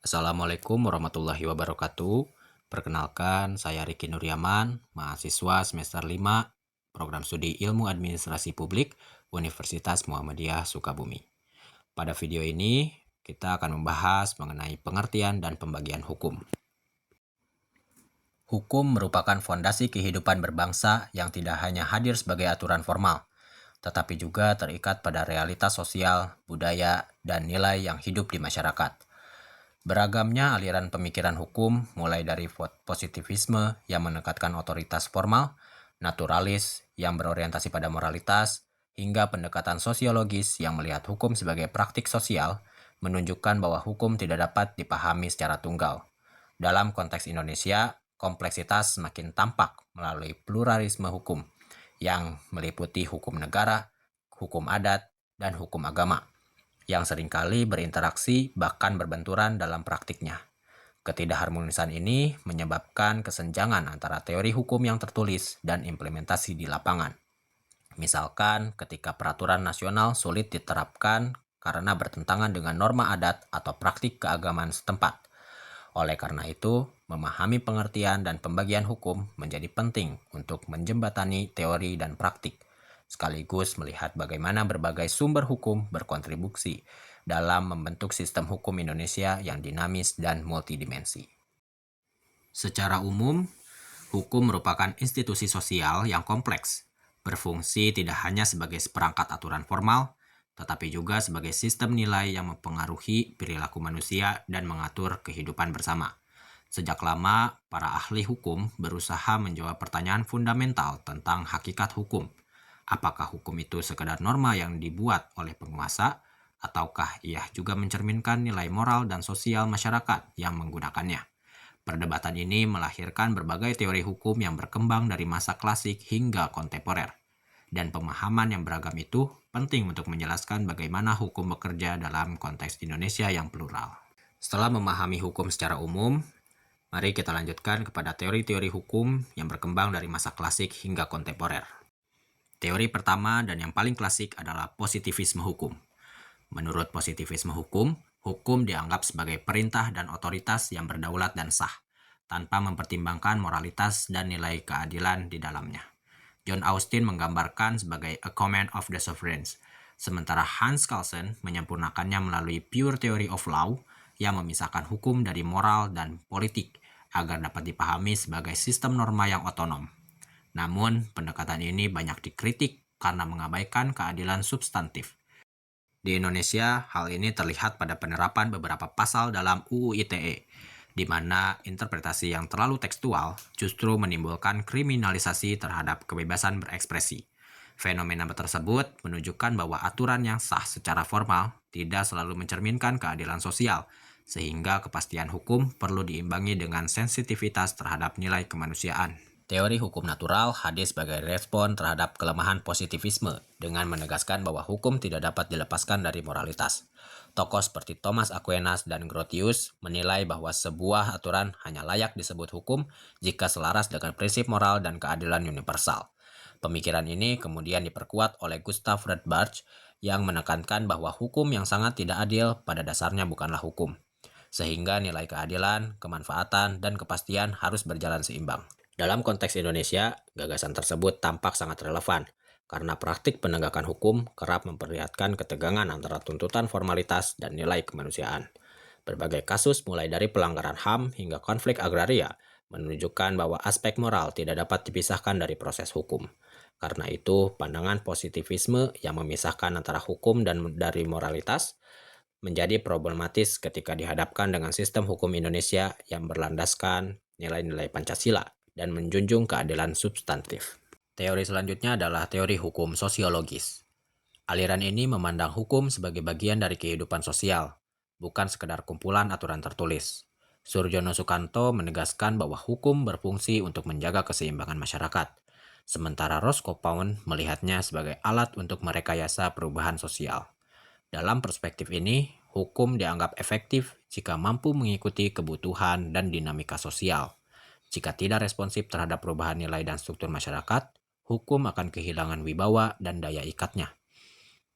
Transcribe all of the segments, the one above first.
Assalamualaikum warahmatullahi wabarakatuh. Perkenalkan, saya Riki Nuryaman, mahasiswa semester 5, Program Studi Ilmu Administrasi Publik, Universitas Muhammadiyah Sukabumi. Pada video ini, kita akan membahas mengenai pengertian dan pembagian hukum. Hukum merupakan fondasi kehidupan berbangsa yang tidak hanya hadir sebagai aturan formal, tetapi juga terikat pada realitas sosial, budaya, dan nilai yang hidup di masyarakat. Beragamnya aliran pemikiran hukum mulai dari positivisme yang menekankan otoritas formal, naturalis yang berorientasi pada moralitas, hingga pendekatan sosiologis yang melihat hukum sebagai praktik sosial, menunjukkan bahwa hukum tidak dapat dipahami secara tunggal. Dalam konteks Indonesia, kompleksitas semakin tampak melalui pluralisme hukum yang meliputi hukum negara, hukum adat, dan hukum agama yang seringkali berinteraksi bahkan berbenturan dalam praktiknya. Ketidakharmonisan ini menyebabkan kesenjangan antara teori hukum yang tertulis dan implementasi di lapangan. Misalkan ketika peraturan nasional sulit diterapkan karena bertentangan dengan norma adat atau praktik keagamaan setempat. Oleh karena itu, memahami pengertian dan pembagian hukum menjadi penting untuk menjembatani teori dan praktik, sekaligus melihat bagaimana berbagai sumber hukum berkontribusi dalam membentuk sistem hukum Indonesia yang dinamis dan multidimensi. Secara umum, hukum merupakan institusi sosial yang kompleks, berfungsi tidak hanya sebagai seperangkat aturan formal, tetapi juga sebagai sistem nilai yang mempengaruhi perilaku manusia dan mengatur kehidupan bersama. Sejak lama, para ahli hukum berusaha menjawab pertanyaan fundamental tentang hakikat hukum. Apakah hukum itu sekedar norma yang dibuat oleh penguasa, ataukah ia juga mencerminkan nilai moral dan sosial masyarakat yang menggunakannya? Perdebatan ini melahirkan berbagai teori hukum yang berkembang dari masa klasik hingga kontemporer. Dan pemahaman yang beragam itu penting untuk menjelaskan bagaimana hukum bekerja dalam konteks Indonesia yang plural. Setelah memahami hukum secara umum, mari kita lanjutkan kepada teori-teori hukum yang berkembang dari masa klasik hingga kontemporer. Teori pertama dan yang paling klasik adalah positivisme hukum. Menurut positivisme hukum, hukum dianggap sebagai perintah dan otoritas yang berdaulat dan sah, tanpa mempertimbangkan moralitas dan nilai keadilan di dalamnya. John Austin menggambarkan sebagai a command of the sovereigns, sementara Hans Kelsen menyempurnakannya melalui pure theory of law yang memisahkan hukum dari moral dan politik agar dapat dipahami sebagai sistem norma yang otonom. Namun, pendekatan ini banyak dikritik karena mengabaikan keadilan substantif. Di Indonesia, hal ini terlihat pada penerapan beberapa pasal dalam UU ITE, di mana interpretasi yang terlalu tekstual justru menimbulkan kriminalisasi terhadap kebebasan berekspresi. Fenomena tersebut menunjukkan bahwa aturan yang sah secara formal tidak selalu mencerminkan keadilan sosial, sehingga kepastian hukum perlu diimbangi dengan sensitivitas terhadap nilai kemanusiaan. Teori hukum natural hadir sebagai respon terhadap kelemahan positivisme dengan menegaskan bahwa hukum tidak dapat dilepaskan dari moralitas. Tokoh seperti Thomas Aquinas dan Grotius menilai bahwa sebuah aturan hanya layak disebut hukum jika selaras dengan prinsip moral dan keadilan universal. Pemikiran ini kemudian diperkuat oleh Gustav Rothbard yang menekankan bahwa hukum yang sangat tidak adil pada dasarnya bukanlah hukum, sehingga nilai keadilan, kemanfaatan, dan kepastian harus berjalan seimbang. Dalam konteks Indonesia, gagasan tersebut tampak sangat relevan, karena praktik penegakan hukum kerap memperlihatkan ketegangan antara tuntutan formalitas dan nilai kemanusiaan. Berbagai kasus mulai dari pelanggaran HAM hingga konflik agraria menunjukkan bahwa aspek moral tidak dapat dipisahkan dari proses hukum. Karena itu, pandangan positivisme yang memisahkan antara hukum dan dari moralitas menjadi problematis ketika dihadapkan dengan sistem hukum Indonesia yang berlandaskan nilai-nilai Pancasila dan menjunjung keadilan substantif. Teori selanjutnya adalah teori hukum sosiologis. Aliran ini memandang hukum sebagai bagian dari kehidupan sosial, bukan sekedar kumpulan aturan tertulis. Surjono Sukanto menegaskan bahwa hukum berfungsi untuk menjaga keseimbangan masyarakat, sementara Roscoe Pound melihatnya sebagai alat untuk merekayasa perubahan sosial. Dalam perspektif ini, hukum dianggap efektif jika mampu mengikuti kebutuhan dan dinamika sosial. Jika tidak responsif terhadap perubahan nilai dan struktur masyarakat, hukum akan kehilangan wibawa dan daya ikatnya.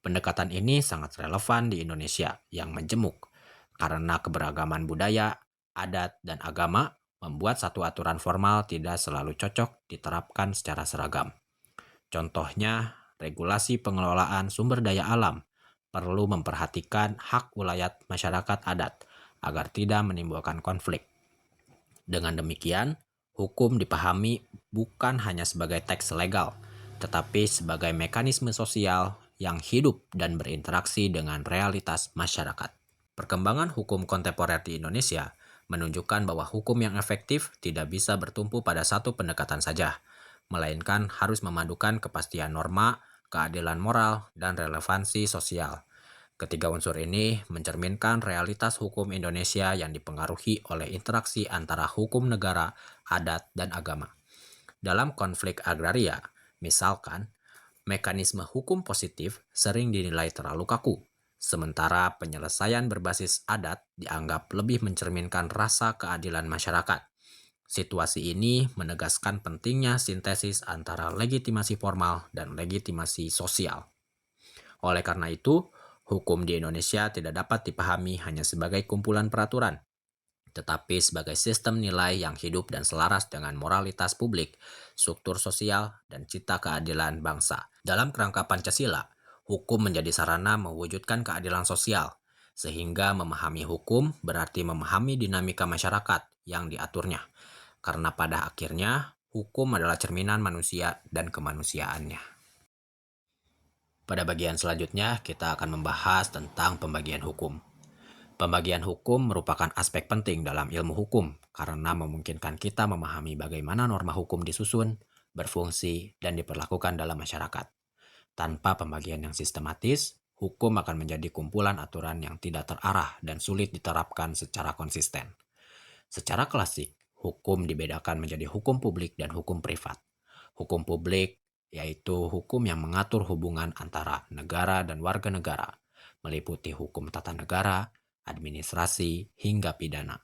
Pendekatan ini sangat relevan di Indonesia yang menjemuk, karena keberagaman budaya, adat, dan agama membuat satu aturan formal tidak selalu cocok diterapkan secara seragam. Contohnya, regulasi pengelolaan sumber daya alam perlu memperhatikan hak wilayah masyarakat adat agar tidak menimbulkan konflik. Dengan demikian, hukum dipahami bukan hanya sebagai teks legal, tetapi sebagai mekanisme sosial yang hidup dan berinteraksi dengan realitas masyarakat. Perkembangan hukum kontemporer di Indonesia menunjukkan bahwa hukum yang efektif tidak bisa bertumpu pada satu pendekatan saja, melainkan harus memadukan kepastian norma, keadilan moral, dan relevansi sosial. Ketiga unsur ini mencerminkan realitas hukum Indonesia yang dipengaruhi oleh interaksi antara hukum negara, adat, dan agama. Dalam konflik agraria, misalkan, mekanisme hukum positif sering dinilai terlalu kaku, sementara penyelesaian berbasis adat dianggap lebih mencerminkan rasa keadilan masyarakat. Situasi ini menegaskan pentingnya sintesis antara legitimasi formal dan legitimasi sosial. Oleh karena itu, hukum di Indonesia tidak dapat dipahami hanya sebagai kumpulan peraturan, tetapi sebagai sistem nilai yang hidup dan selaras dengan moralitas publik, struktur sosial, dan cita keadilan bangsa. Dalam kerangka Pancasila, hukum menjadi sarana mewujudkan keadilan sosial, sehingga memahami hukum berarti memahami dinamika masyarakat yang diaturnya. Karena pada akhirnya, hukum adalah cerminan manusia dan kemanusiaannya. Pada bagian selanjutnya, kita akan membahas tentang pembagian hukum. Pembagian hukum merupakan aspek penting dalam ilmu hukum karena memungkinkan kita memahami bagaimana norma hukum disusun, berfungsi, dan diperlakukan dalam masyarakat. Tanpa pembagian yang sistematis, hukum akan menjadi kumpulan aturan yang tidak terarah dan sulit diterapkan secara konsisten. Secara klasik, hukum dibedakan menjadi hukum publik dan hukum privat. Hukum publik yaitu hukum yang mengatur hubungan antara negara dan warga negara, meliputi hukum tata negara, administrasi, hingga pidana,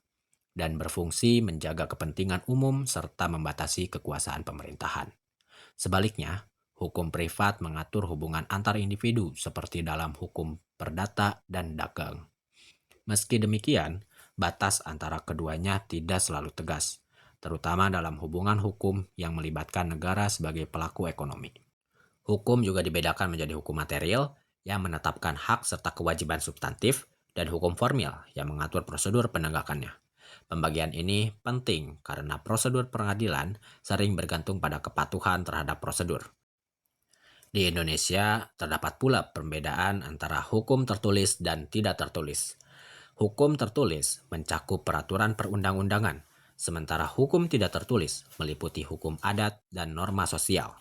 dan berfungsi menjaga kepentingan umum serta membatasi kekuasaan pemerintahan. Sebaliknya, hukum privat mengatur hubungan antar individu seperti dalam hukum perdata dan dagang. Meski demikian, batas antara keduanya tidak selalu tegas, terutama dalam hubungan hukum yang melibatkan negara sebagai pelaku ekonomi. Hukum juga dibedakan menjadi hukum material yang menetapkan hak serta kewajiban substantif dan hukum formil yang mengatur prosedur penegakannya. Pembagian ini penting karena prosedur pengadilan sering bergantung pada kepatuhan terhadap prosedur. Di Indonesia, terdapat pula perbedaan antara hukum tertulis dan tidak tertulis. Hukum tertulis mencakup peraturan perundang-undangan, sementara hukum tidak tertulis meliputi hukum adat dan norma sosial.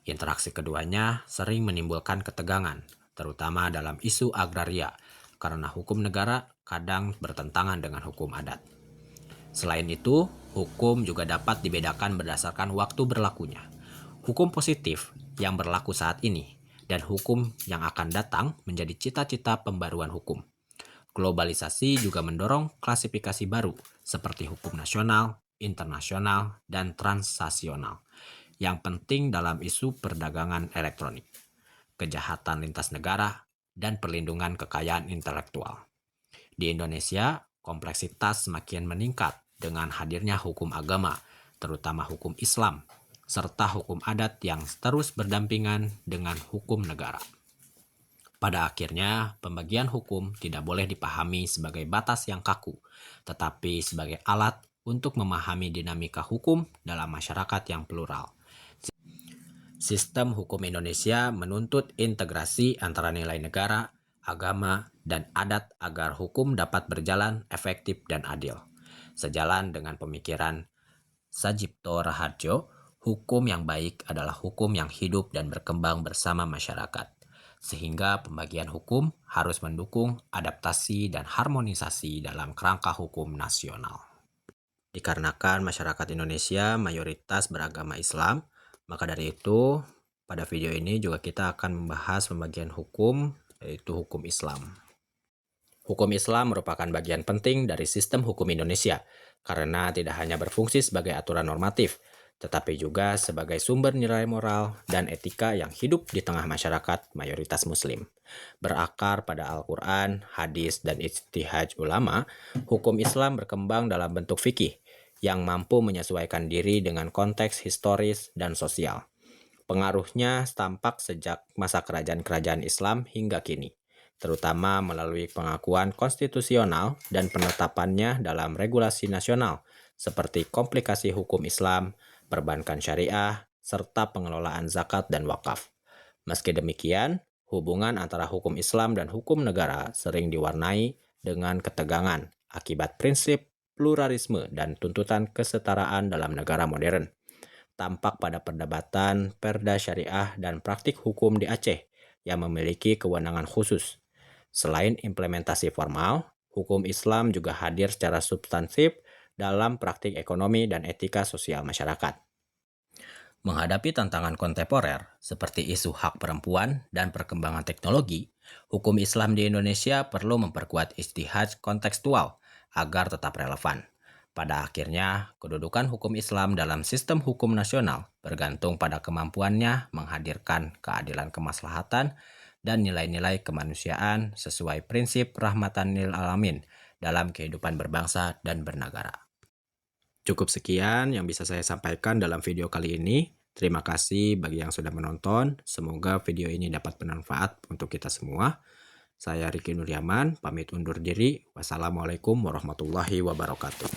Interaksi keduanya sering menimbulkan ketegangan, terutama dalam isu agraria, karena hukum negara kadang bertentangan dengan hukum adat. Selain itu, hukum juga dapat dibedakan berdasarkan waktu berlakunya. Hukum positif yang berlaku saat ini dan hukum yang akan datang menjadi cita-cita pembaruan hukum. Globalisasi juga mendorong klasifikasi baru seperti hukum nasional, internasional, dan transaksional yang penting dalam isu perdagangan elektronik, kejahatan lintas negara, dan perlindungan kekayaan intelektual. Di Indonesia, kompleksitas semakin meningkat dengan hadirnya hukum agama, terutama hukum Islam, serta hukum adat yang terus berdampingan dengan hukum negara. Pada akhirnya, pembagian hukum tidak boleh dipahami sebagai batas yang kaku, tetapi sebagai alat untuk memahami dinamika hukum dalam masyarakat yang plural. Sistem hukum Indonesia menuntut integrasi antara nilai negara, agama, dan adat agar hukum dapat berjalan efektif dan adil. Sejalan dengan pemikiran Sajipto Raharjo, hukum yang baik adalah hukum yang hidup dan berkembang bersama masyarakat. Sehingga pembagian hukum harus mendukung adaptasi dan harmonisasi dalam kerangka hukum nasional. Dikarenakan masyarakat Indonesia mayoritas beragama Islam, maka dari itu pada video ini juga kita akan membahas pembagian hukum, yaitu hukum Islam. Hukum Islam merupakan bagian penting dari sistem hukum Indonesia, karena tidak hanya berfungsi sebagai aturan normatif, tetapi juga sebagai sumber nilai moral dan etika yang hidup di tengah masyarakat mayoritas Muslim. Berakar pada Al-Quran, hadis, dan ijtihad ulama, hukum Islam berkembang dalam bentuk fikih yang mampu menyesuaikan diri dengan konteks historis dan sosial. Pengaruhnya tampak sejak masa kerajaan-kerajaan Islam hingga kini, terutama melalui pengakuan konstitusional dan penetapannya dalam regulasi nasional, seperti komplikasi hukum Islam, perbankan syariah, serta pengelolaan zakat dan wakaf. Meski demikian, hubungan antara hukum Islam dan hukum negara sering diwarnai dengan ketegangan akibat prinsip pluralisme dan tuntutan kesetaraan dalam negara modern. Tampak pada perdebatan perda syariah dan praktik hukum di Aceh yang memiliki kewenangan khusus. Selain implementasi formal, hukum Islam juga hadir secara substansif dalam praktik ekonomi dan etika sosial masyarakat. Menghadapi tantangan kontemporer seperti isu hak perempuan dan perkembangan teknologi, hukum Islam di Indonesia perlu memperkuat ijtihad kontekstual agar tetap relevan. Pada akhirnya, kedudukan hukum Islam dalam sistem hukum nasional bergantung pada kemampuannya menghadirkan keadilan kemaslahatan dan nilai-nilai kemanusiaan sesuai prinsip rahmatan lil alamin dalam kehidupan berbangsa dan bernegara. Cukup sekian yang bisa saya sampaikan dalam video kali ini. Terima kasih bagi yang sudah menonton. Semoga video ini dapat bermanfaat untuk kita semua. Saya Riki Nuryaman, pamit undur diri. Wassalamualaikum warahmatullahi wabarakatuh.